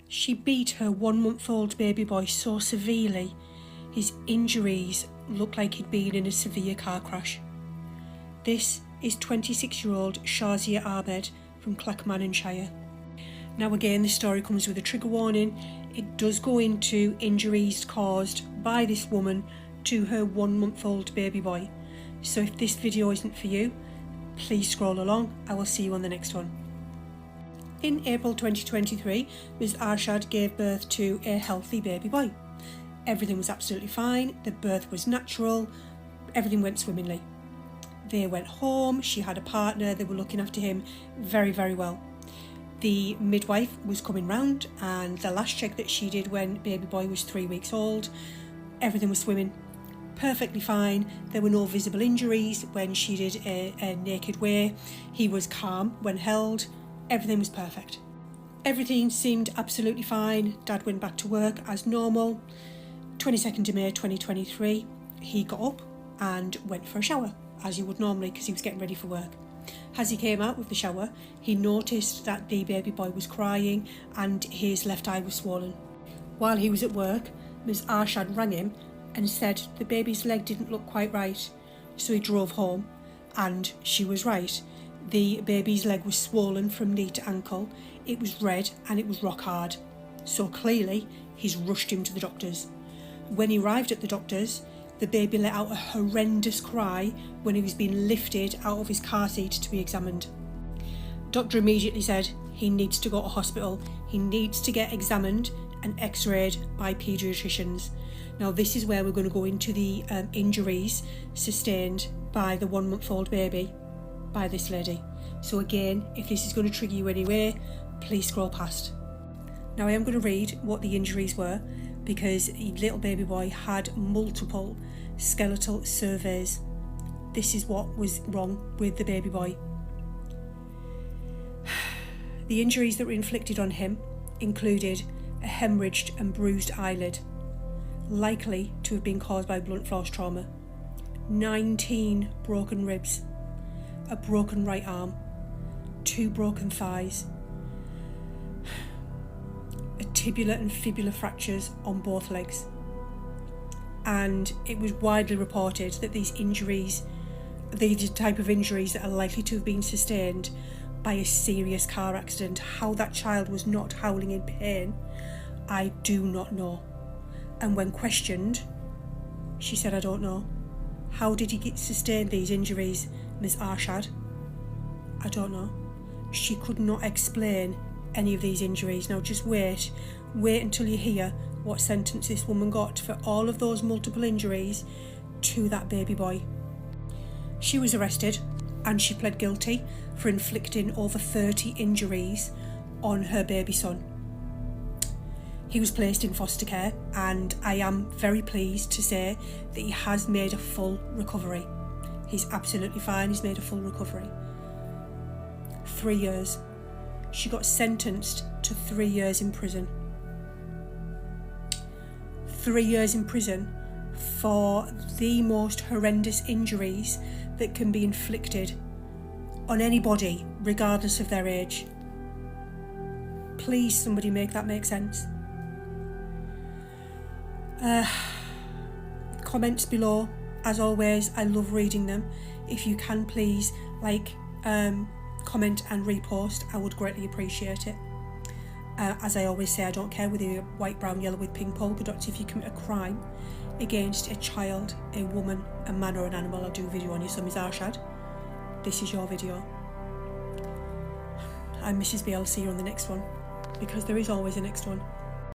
She beat her 1-month-old baby boy so severely, his injuries looked like he'd been in a severe car crash. This is 26-year-old Shazia Ahmed from Clackmannanshire. Now again, this story comes with a trigger warning. It does go into injuries caused by this woman to her 1-month-old baby boy. So if this video isn't for you, please scroll along. I will see you on the next one. In April 2023, Ms. Arshad gave birth to a healthy baby boy. Everything was absolutely fine, the birth was natural, everything went swimmingly. They went home, she had a partner, they were looking after him very, very well. The midwife was coming round, and the last check that she did when baby boy was 3 weeks old, everything was swimming perfectly fine. There were no visible injuries when she did a naked weigh. He was calm when held. Everything was perfect. Everything seemed absolutely fine. Dad went back to work as normal. 22nd of May 2023, he got up and went for a shower, as he would normally, because he was getting ready for work. As he came out of the shower, he noticed that the baby boy was crying and his left eye was swollen. While he was at work, Ms. Arshad rang him and said the baby's leg didn't look quite right. So he drove home, and she was right. The baby's leg was swollen from knee to ankle, it was red and it was rock hard. So clearly, he's rushed him to the doctors. When he arrived at the doctors, the baby let out a horrendous cry when he was being lifted out of his car seat to be examined. Doctor immediately said he needs to go to hospital, he needs to get examined and x-rayed by paediatricians. Now this is where we're going to go into the injuries sustained by the 1-month-old baby by this lady. So again, if this is going to trigger you anyway, please scroll past. Now I am going to read what the injuries were, because the little baby boy had multiple skeletal surveys. This is what was wrong with the baby boy. The injuries that were inflicted on him included a hemorrhaged and bruised eyelid, likely to have been caused by blunt force trauma, 19 broken ribs, a broken right arm, 2 broken thighs, tibular and fibular fractures on both legs. And it was widely reported that these injuries, these are the type of injuries that are likely to have been sustained by a serious car accident. How that child was not howling in pain, I do not know. And when questioned, she said, I don't know. How did he sustain these injuries, Ms. Arshad? I don't know. She could not explain any of these injuries. Now just wait until you hear what sentence this woman got for all of those multiple injuries to that baby boy. She was arrested and she pled guilty for inflicting over 30 injuries on her baby son. He was placed in foster care, and I am very pleased to say that he has made a full recovery. He's absolutely fine, he's made a full recovery. 3 years. She got sentenced to 3 years in prison. 3 years in prison for the most horrendous injuries that can be inflicted on anybody, regardless of their age. Please, somebody make that make sense. Comments below, as always, I love reading them. If you can, please comment and repost, I would greatly appreciate it. As I always say, I don't care whether you're white, brown, yellow with pink polka dots. If you commit a crime against a child, a woman, a man or an animal, I'll do a video on you. So Ms. Arshad, this is your video. I'm Mrs. B. I'll see you on the next one, because there is always a next one.